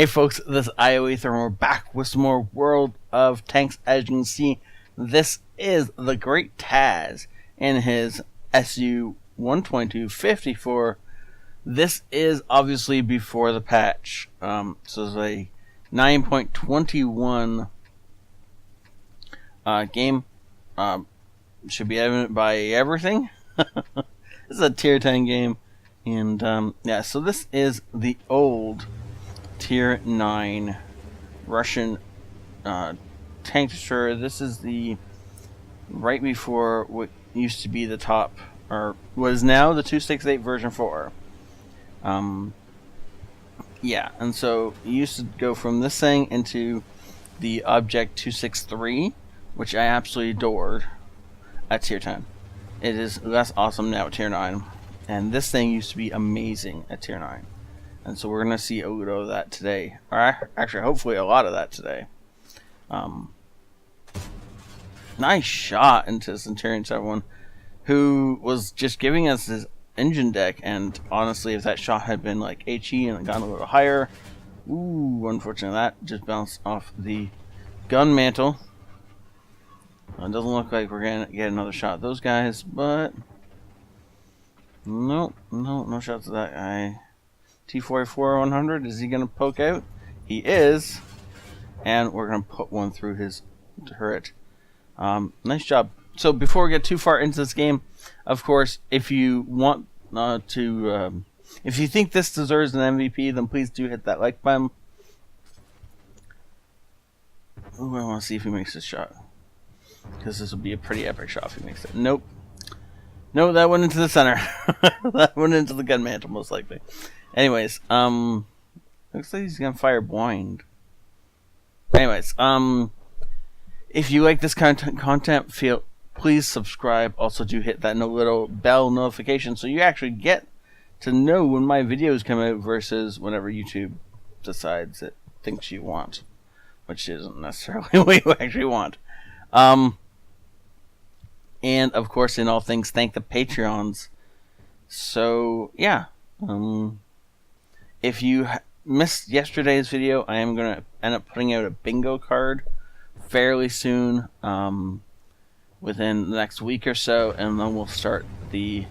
Hey folks, this is ioEther and we're back with some more World of Tanks. As you can see, this is the great Taz in his SU-122-54. This is obviously before the patch. So it's a 9.21 game. Should be evident by everything. This is a tier 10 game. And yeah, so this is the old Tier 9 Russian tank destroyer. This is the right before what used to be the top, or was now the 268 version 4. Yeah, and so you used to go from this thing into the Object 263, which I absolutely adored at Tier 10. It is less awesome now at Tier 9, and this thing used to be amazing at Tier 9. And so we're going to see a little of that today. Or actually, hopefully a lot of that today. Nice shot into Centurion 71, who was just giving us his engine deck. And honestly, if that shot had been like HE and gone a little higher, ooh, unfortunately that just bounced off the gun mantle. It doesn't look like we're going to get another shot at those guys, but no shots at that guy. T-44-100, is he going to poke out? He is. And we're going to put one through his turret. Nice job. So before we get too far into this game, of course, if you want if you think this deserves an MVP, then please do hit that like button. Ooh, I want to see if he makes this shot, because this will be a pretty epic shot if he makes it. Nope. No, that went into the center. That went into the gun mantle, most likely. Anyways, looks like he's gonna fire blind. Anyways, if you like this content, please subscribe. Also, do hit that little bell notification so you actually get to know when my videos come out versus whenever YouTube decides it thinks you want, which isn't necessarily what you actually want. And of course, in all things, thank the Patreons. So yeah, if you missed yesterday's video, I am going to end up putting out a bingo card fairly soon, within the next week or so, and then we'll start the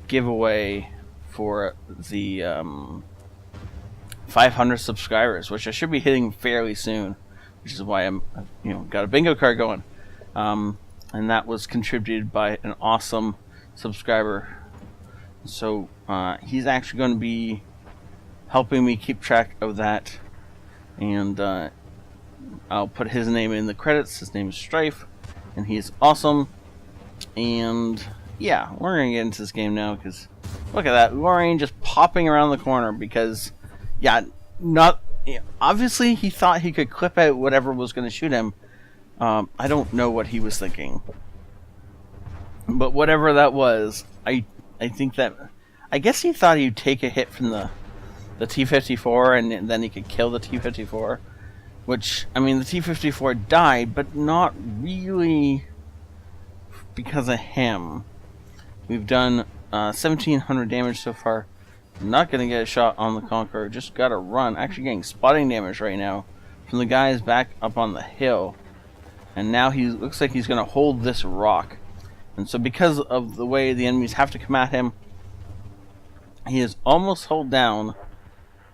giveaway for the 500 subscribers, which I should be hitting fairly soon, which is why I'm got a bingo card going. And that was contributed by an awesome subscriber. So he's actually going to be helping me keep track of that, and I'll put his name in the credits. His name is Strife, and he's awesome. And yeah, we're gonna get into this game now, because look at that, Lorraine just popping around the corner, because obviously he thought he could clip out whatever was going to shoot him. I don't know what he was thinking, but whatever that was, I think that, I guess he thought he'd take a hit from the T-54 and then he could kill the T-54, which, I mean, the T-54 died, but not really because of him. We've done 1,700 damage so far. Not going to get a shot on the Conqueror, just got to run. Actually getting spotting damage right now from the guys back up on the hill. And now he looks like he's going to hold this rock. And so because of the way the enemies have to come at him, he is almost held down,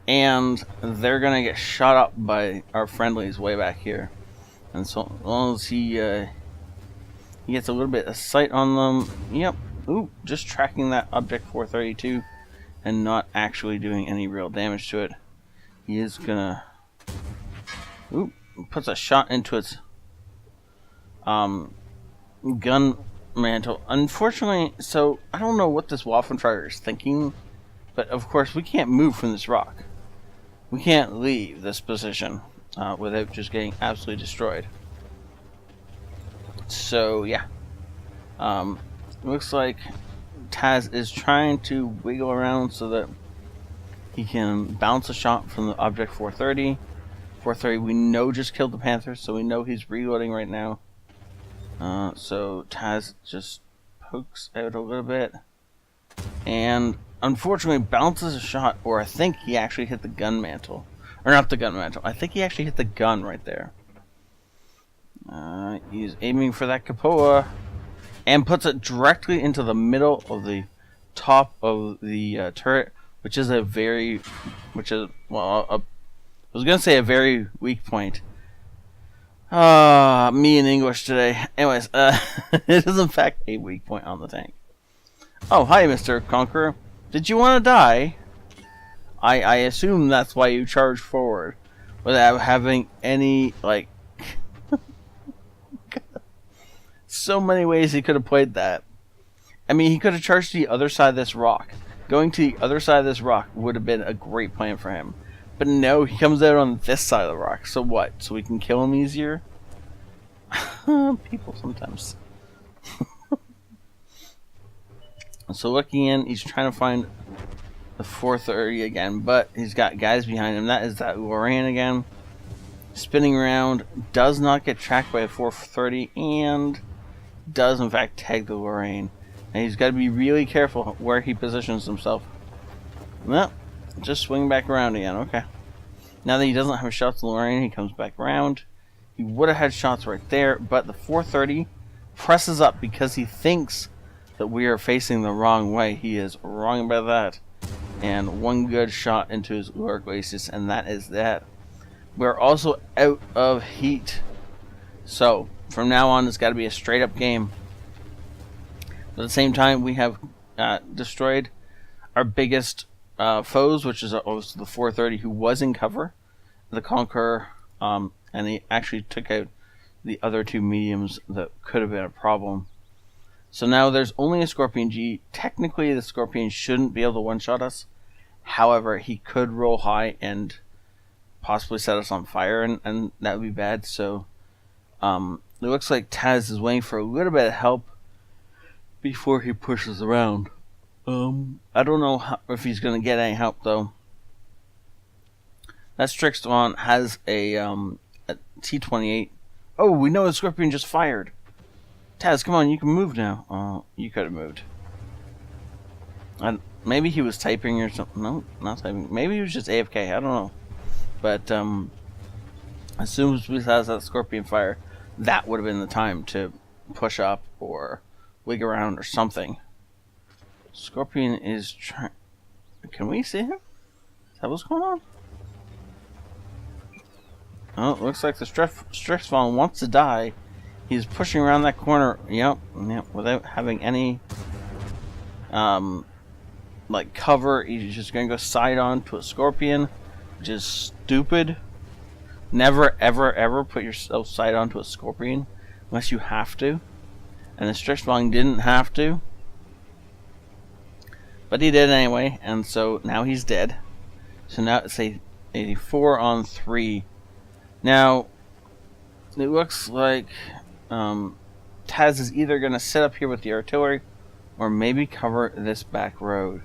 and they're going to get shot up by our friendlies way back here. And so as long as he gets a little bit of sight on them, yep, ooh, just tracking that Object 432 and not actually doing any real damage to it. He is going to, ooh, puts a shot into its gun mantle. Unfortunately, so I don't know what this Waffentrager is thinking, but of course we can't move from this rock. We can't leave this position without just getting absolutely destroyed. So yeah, looks like Taz is trying to wiggle around so that he can bounce a shot from the Object 430. 430 we know just killed the Panther, so we know he's reloading right now. So Taz just pokes out a little bit and unfortunately bounces a shot, or I think he actually hit the gun mantle. Or not the gun module. I think he actually hit the gun right there. He's aiming for that Capoa. And puts it directly into the middle of the top of the turret. Which is a very... well, I was going to say a very weak point. Me in English today. Anyways, it is in fact a weak point on the tank. Oh, hi, Mr. Conqueror. Did you want to die? I assume that's why you charged forward without having any, like... so many ways he could have played that. I mean, he could have charged to the other side of this rock. Going to the other side of this rock would have been a great plan for him. But no, he comes out on this side of the rock. So what? So we can kill him easier? People sometimes. So looking in, he's trying to find the 430 again, but he's got guys behind him. That is that Lorraine again. Spinning around, does not get tracked by a 430, and does in fact tag the Lorraine. And he's got to be really careful where he positions himself. Well, just swing back around again, okay. Now that he doesn't have shots on Lorraine, he comes back around. He would have had shots right there, but the 430 presses up because he thinks that we are facing the wrong way. He is wrong about that. And one good shot into his Luar Glacius, and that is that. We're also out of heat. So, from now on, it's got to be a straight up game. But at the same time, we have destroyed our biggest foes, which is also the 430, who was in cover. The Conqueror, and he actually took out the other two mediums that could have been a problem. So now there's only a Scorpion G. Technically, the Scorpion shouldn't be able to one-shot us. However, he could roll high and possibly set us on fire, and that would be bad. So it looks like Taz is waiting for a little bit of help before he pushes around. I don't know if he's going to get any help, though. That Strixon has a T-28. Oh, we know the Scorpion just fired. Taz, come on, you can move now. Oh, you could have moved. Maybe he was typing or something. No, not typing. Maybe he was just AFK. I don't know. But as soon as we saw that Scorpion fire, that would have been the time to push up or wig around or something. Scorpion is trying... Can we see him? Is that what's going on? Oh, it looks like the Strixon wants to die. He's pushing around that corner, yep, without having any, like, cover. He's just going to go side on to a Scorpion, which is stupid. Never, ever, ever put yourself side on to a Scorpion unless you have to. And the Strixon didn't have to. But he did anyway, and so now he's dead. So now it's a 4-on-3. Now, it looks like Taz is either going to sit up here with the artillery or maybe cover this back road.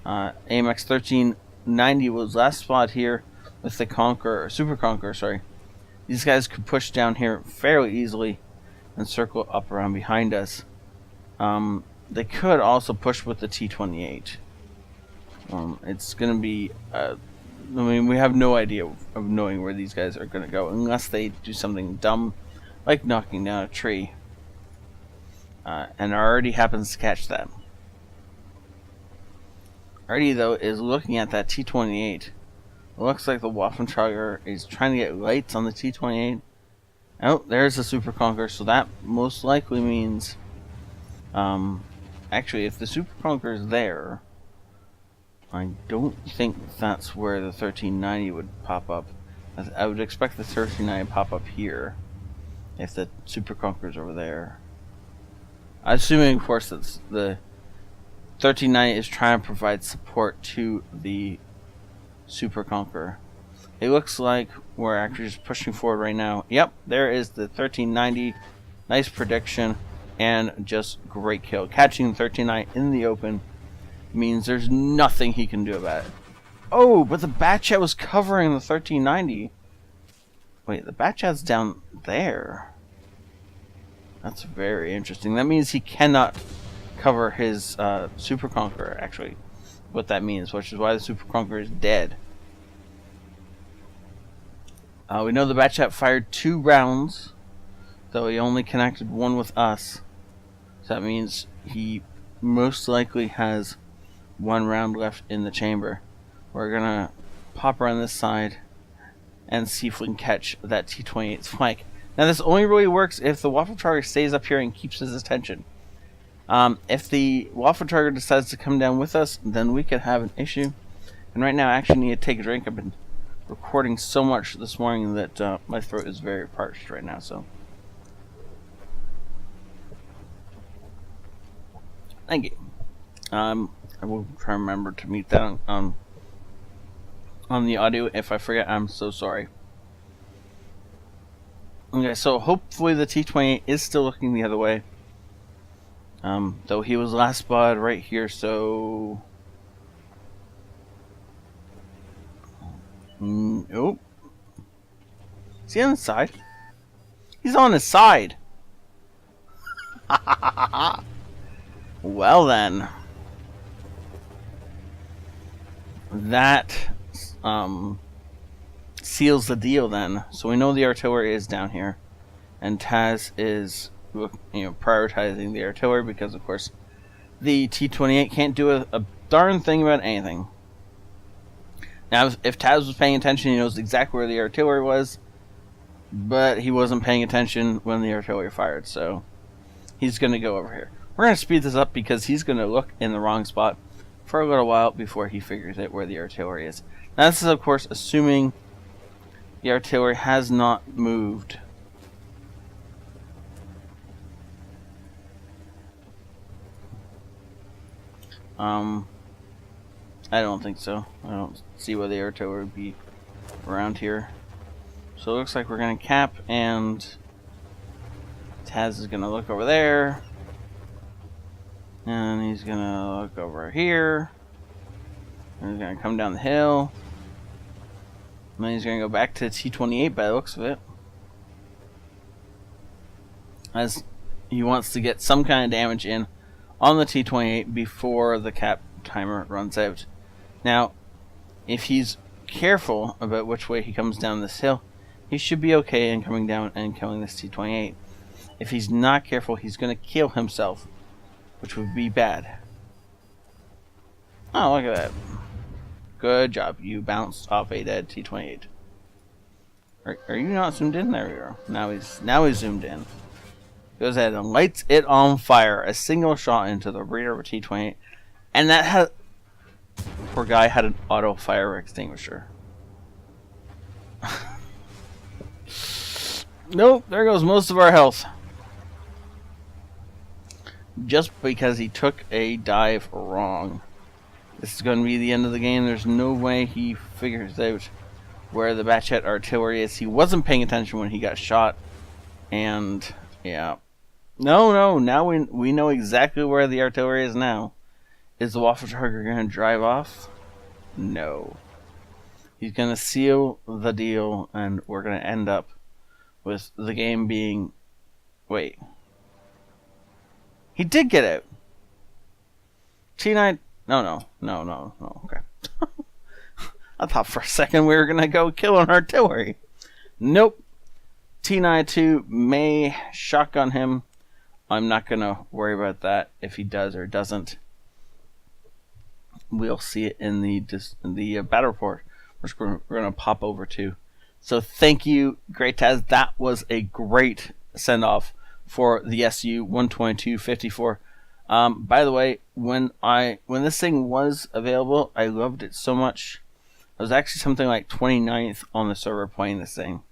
AMX 1390 was last spot here with the Conqueror, Super Conqueror, sorry. These guys could push down here fairly easily and circle up around behind us. They could also push with the T-28. It's going to be... I mean, we have no idea of knowing where these guys are going to go unless they do something dumb like knocking down a tree. And already happens to catch that. Artie, though, is looking at that T-28. It looks like the Waffentrager is trying to get lights on the T-28. Oh, there's the Super Conqueror, so that most likely means... actually, if the Super Conqueror is there... I don't think that's where the 1390 would pop up. I would expect the 1390 to pop up here if the Super Conqueror's over there. Assuming, of course, that the 1390 is trying to provide support to the Super Conqueror. It looks like we're actually just pushing forward right now. Yep, there is the 1390. Nice prediction and just great kill. Catching the 1390 in the open means there's nothing he can do about it. Oh, but the Batchat was covering the 1390. Wait, the Batchat's down there. That's very interesting. That means he cannot cover his Super Conqueror, actually. What that means, which is why the Super Conqueror is dead. We know the Batchat fired 2 rounds, though he only connected 1 with us. So that means he most likely has 1 round left in the chamber. We're gonna pop around this side and see if we can catch that T-28's flank. Now this only really works if the Waffle Target stays up here and keeps his attention. If the Waffle Target decides to come down with us, then we could have an issue. And right now I actually need to take a drink. I've been recording so much this morning that my throat is very parched right now. So thank you. I will try and remember to mute that on the audio. If I forget, I'm so sorry. Okay, so hopefully the T-28 is still looking the other way. Though he was last spotted right here, so... Nope. Is he on the side? He's on his side! Well then. That seals the deal then. So we know the artillery is down here. And Taz is prioritizing the artillery because of course the T-28 can't do a darn thing about anything. Now if Taz was paying attention, he knows exactly where the artillery was, but he wasn't paying attention when the artillery fired, so he's going to go over here. We're going to speed this up because he's going to look in the wrong spot for a little while before he figures out where the artillery is. Now this is of course assuming the artillery has not moved. I don't think so. I don't see where the artillery would be around here. So it looks like we're going to cap, and Taz is going to look over there. And he's going to look over here. And he's going to come down the hill. And then he's going to go back to T-28 by the looks of it. As he wants to get some kind of damage in on the T-28 before the cap timer runs out. Now, if he's careful about which way he comes down this hill, he should be okay in coming down and killing this T-28. If he's not careful, he's going to kill himself, which would be bad. Oh, look at that. Good job. You bounced off a dead T-28. Are you not zoomed in? There we go. Now he's zoomed in. Goes ahead and lights it on fire. A single shot into the rear of a T-28. And that had... Poor guy had an auto fire extinguisher. Nope, there goes most of our health. Just because he took a dive wrong. This is going to be the end of the game. There's no way he figures out where the Batchat artillery is. He wasn't paying attention when he got shot. And, yeah. No, now we know exactly where the artillery is now. Is the Waffle Target going to drive off? No. He's going to seal the deal, and we're going to end up with the game being... Wait. He did get out. T9... No. Okay. I thought for a second we were going to go kill an artillery. Nope. T92 may shotgun him. I'm not going to worry about that if he does or doesn't. We'll see it in the battle report, which we're going to pop over to. So thank you, Great Taz. That was a great send-off for the SU-122-54. By the way, when this thing was available, I loved it so much. I was actually something like 29th on the server playing this thing.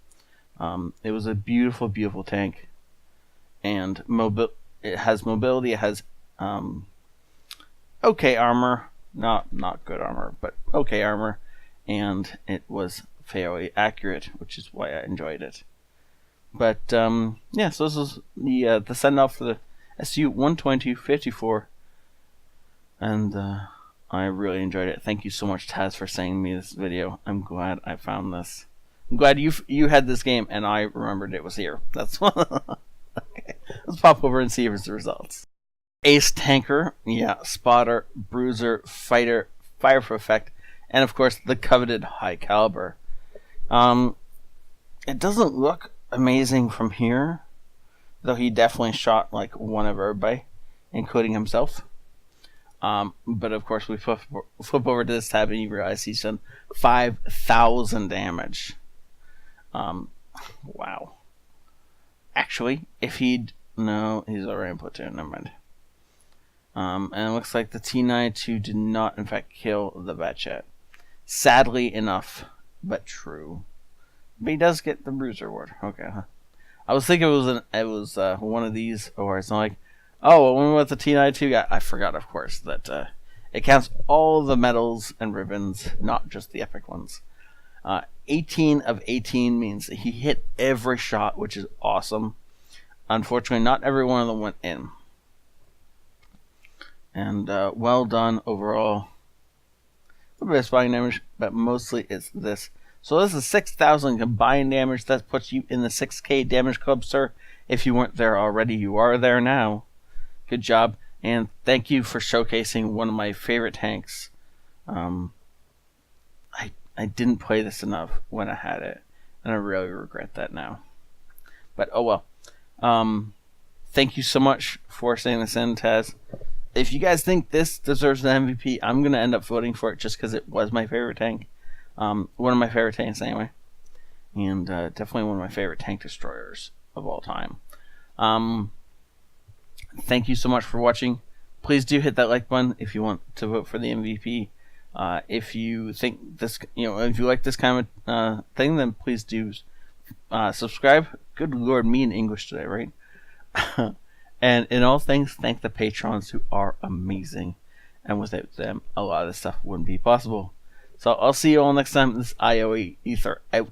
It was a beautiful, beautiful tank, and it has mobility. It has okay armor. Not good armor, but okay armor, and it was fairly accurate, which is why I enjoyed it. But yeah, so this was the send off for the SU-122-54, and I really enjoyed it. Thank you so much, Taz, for sending me this video. I'm glad I found this. I'm glad you had this game and I remembered it was here. That's okay. Let's pop over and see if it's the results. Ace Tanker, yeah, Spotter, Bruiser, Fighter, Fire for Effect, and of course the coveted High Caliber. It doesn't look amazing from here, though he definitely shot like one of everybody, including himself. But of course, we flip over to this tab and you realize he's done 5,000 damage. Wow. Actually, if he'd... No, he's already in platoon. Never mind. And it looks like the T-92 did not, in fact, kill the Batchat. Sadly enough, but true. But he does get the Bruiser Award. Okay, huh? I was thinking it was one of these, or it's not like, oh, I wonder what the T-92 got. I forgot, of course, that it counts all the medals and ribbons, not just the epic ones. 18 of 18 means that he hit every shot, which is awesome. Unfortunately, not every one of them went in. And well done overall. A little bit of spotting damage, but mostly it's this. So this is 6,000 combined damage. That puts you in the 6K damage club, sir. If you weren't there already, you are there now. Good job. And thank you for showcasing one of my favorite tanks. I didn't play this enough when I had it, and I really regret that now. But oh well. Thank you so much for sending this in, Taz. If you guys think this deserves an MVP, I'm going to end up voting for it just because it was my favorite tank. One of my favorite tanks anyway. And definitely one of my favorite tank destroyers of all time. Thank you so much for watching. Please do hit that like button if you want to vote for the MVP. If you think this, if you like this kind of thing, then please do subscribe. Good Lord, me in English today, right? And in all things, thank the patrons who are amazing. And without them, a lot of this stuff wouldn't be possible. So I'll see you all next time. This is ioEther out.